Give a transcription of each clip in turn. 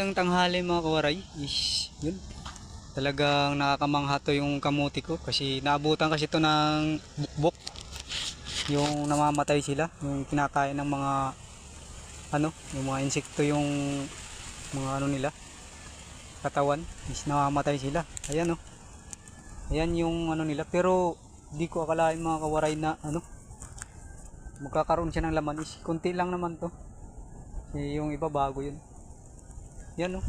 Magandang tanghali mga kawaray. Yun. Talagang nakakamangha to yung kamuti ko kasi naabutan kasi to ng bukbok. Yung namamatay sila, yung kinakain ng mga yung mga insekto yung mga nila, katawan, is namamatay sila. Ayan oh. Ayan yung nila, pero di ko akalain mga kawaray na magkakaroon siya ng laman. Is konti lang naman to. Yung iba bago yun. Yan oh,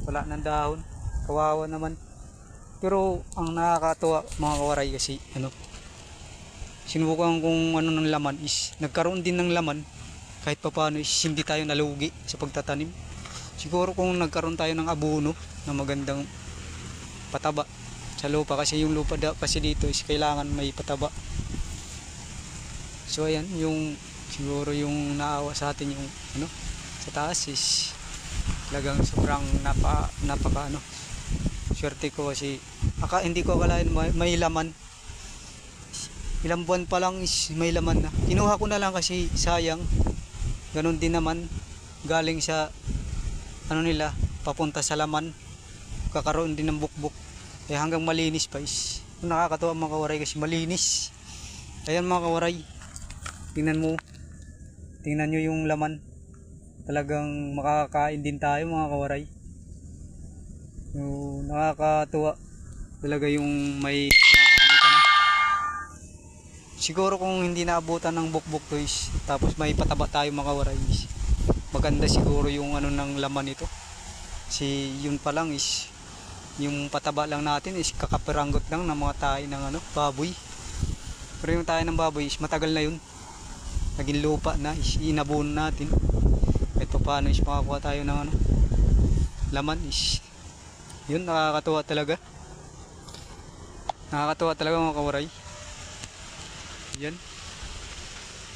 wala ng dahon, kawawa naman. Pero ang nakakatuwa mga kawaray kasi sinubukan kung ng laman is nagkaroon din ng laman. Kahit pa paano is hindi tayo nalugi sa pagtatanim. Siguro kung nagkaroon tayo ng abono na magandang pataba sa lupa, kasi yung lupa kasi dito is kailangan may pataba. So ayan, yung siguro yung naawa sa atin yung sa taas is talagang sobrang napaka swerte ko kasi hindi ko akalain may laman. Ilang buwan pa lang is may laman na. Kinuha ko na lang kasi sayang. Ganon din naman galing sa nila papunta sa laman, kakaroon din ng bukbok. Kaya hanggang malinis pa is nakakatuwa mga kawaray kasi malinis. Ayan mga kawaray, tingnan nyo yung laman. Talagang makakakain din tayo mga kawaray. Nakakatuwa talaga yung may naano ka na. Siguro kung hindi naabutan ng bukbok to is, tapos may pataba tayo mga kawaray is, maganda siguro yung ng laman nito. Si yun pa lang is yung pataba lang natin is kakapiranggot lang ng mga tayo ng baboy. Pero yung tayo ng baboy is matagal na yun, naging lupa na, is inabuno natin. Ito paano is makakuha tayo ng laman is yun. Nakakatuwa talaga mga kawaray. Yan,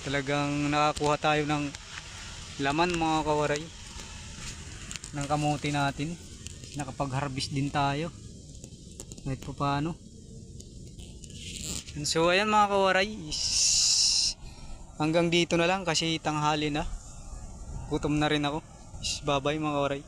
talagang nakakuha tayo ng laman mga kawaray ng kamuti natin. Nakapag-harvest din tayo kahit pa paano. So ayan mga kawaray, is hanggang dito na lang kasi tanghali na, gutom na rin ako. Is bye bye mga kawaray.